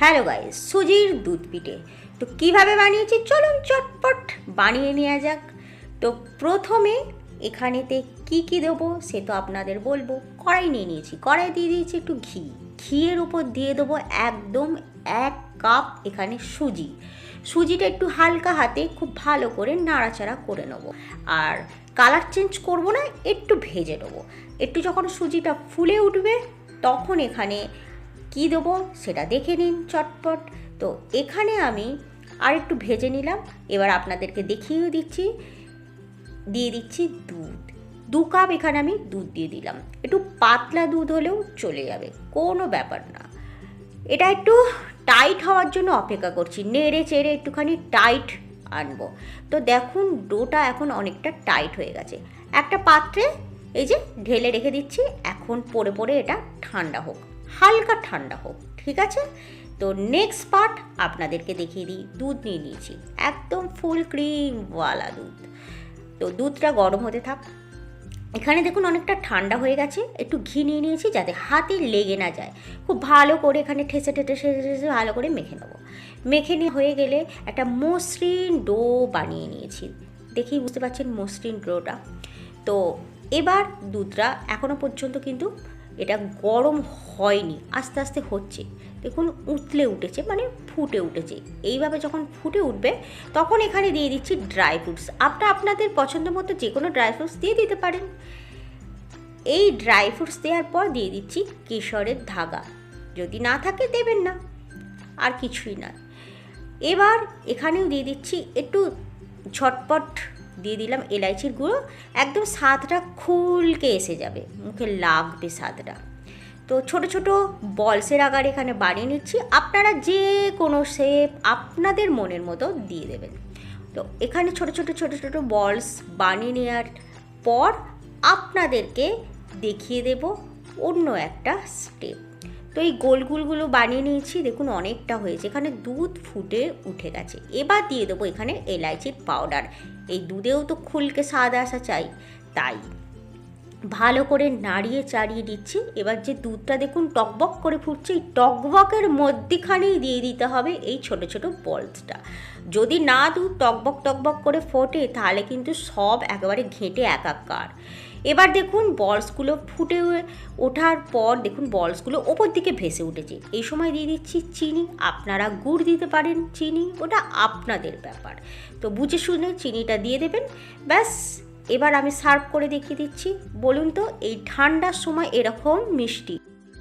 Hello guys, সুজির দুধ পিঠে তো কীভাবে বানিয়েছি চলুন চটপট বানিয়ে নেওয়া যাক। তো প্রথমে এখানেতে কি কি দেবো সে তো আপনাদের বলবো। কড়াই নিয়ে নিয়েছি, কড়াই দিয়ে দিয়েছি একটু ঘিয়ের উপর দিয়ে দেবো একদম 1 কাপ এখানে সুজিটা একটু হালকা হাতে খুব ভালো করে নাড়াচাড়া করে নেবো। আর কালার চেঞ্জ করব না, একটু ভেজে নেবো। একটু যখন সুজিটা ফুলে উঠবে তখন এখানে কি দেবো সেটা দেখে নিন চটপট। তো এখানে আমি আর একটু ভেজে নিলাম, এবার আপনাদেরকে দেখিয়ে দিচ্ছি। দিয়ে দিচ্ছি দুধ, 2 কাপ এখানে আমি দুধ দিয়ে দিলাম। একটু পাতলা দুধ হলেও চলে যাবে, কোনো ব্যাপার না। এটা একটু টাইট হওয়ার জন্য অপেক্ষা করছি, নেড়ে চেড়ে একটুখানি টাইট আনবো। তো দেখুন ডোটা এখন অনেকটা টাইট হয়ে গেছে। একটা পাত্রে এই যে ঢেলে রেখে দিচ্ছি, এখন পরে পরে এটা ঠান্ডা হোক, হালকা ঠান্ডা হোক, ঠিক আছে। তো নেক্সট পার্ট আপনাদেরকে দেখিয়ে দিই। দুধ নিয়ে নিয়েছি, একদম ফুল ক্রিমওয়ালা দুধ। তো দুধটা গরম হতে থাক। এখানে দেখুন অনেকটা ঠান্ডা হয়ে গেছে। একটু ঘি নিয়ে নিয়েছি যাতে হাতে লেগে না যায়। খুব ভালো করে এখানে ঠেসে ভালো করে মেখে নেবো। মেখে নিয়ে হয়ে গেলে একটা মসৃণ ডো বানিয়ে নিয়েছি। দেখেই বুঝতে পারছেন মসৃণ ডোটা। তো এবার দুধটা এখনও পর্যন্ত কিন্তু এটা গরম হয়নি, আস্তে আস্তে হচ্ছে। দেখুন উতলে উঠেছে, মানে ফুটে উঠেছে। এইভাবে যখন ফুটে উঠবে তখন এখানে দিয়ে দিচ্ছি ড্রাই ফ্রুটস। আপনাদের পছন্দ মতো যে কোনো ড্রাই ফ্রুটস দিয়ে দিতে পারেন। এই ড্রাই ফ্রুটস দেওয়ার পর দিয়ে দিচ্ছি কেশরের ধাগা, যদি না থাকে দেবেন না, আর কিছুই না। এবার এখানেও দিয়ে দিচ্ছি একটু ঝটপট দিয়ে দিলাম এলাইচির গুঁড়ো। একদম স্বাদটা খুলকে এসে যাবে, মুখে লাগবে স্বাদটা। তো ছোট ছোট বলসের আকারে এখানে বানিয়ে নিচ্ছি। আপনারা যে কোনো শেপ আপনাদের মনের মতো দিয়ে দেবেন। তো এখানে ছোট ছোট বলস বানিয়ে নেওয়ার পর আপনাদেরকে দেখিয়ে দেব অন্য একটা স্টেপ। তো এই গোলগুলো বানিয়ে নিয়েছি, দেখুন অনেকটা হয়েছে। এখানে দুধ ফুটে উঠে গেছে। এবার দিয়ে দেবো এখানে এলাইচির পাউডার। এই দুধেও তো খুলকে স্বাদ আসা চাই, তাই ভালো করে নাড়িয়ে চাড়িয়ে দিচ্ছি। এবার যে দুধটা দেখুন টকবক করে ফুটছে, এই টকবকের মধ্যেখানেই দিয়ে দিতে হবে এই ছোট ছোট বলসটা। যদি না দুধ টকবক করে ফোটে তাহলে কিন্তু সব একেবারে ঘেঁটে একাকার। এবার দেখুন বলসগুলো ফুটে ওঠার পর দেখুন বলসগুলো ওপর দিকে ভেসে উঠেছে। এই সময় দিয়ে দিচ্ছি চিনি। আপনারা গুড় দিতে পারেন, চিনি ওটা আপনাদের ব্যাপার। তো বুঝে শুনে চিনিটা দিয়ে দেবেন, ব্যাস। এবার আমি সার্ভ করে দেখিয়ে দিচ্ছি। বলুন তো এই ঠান্ডার সময় এরকম মিষ্টি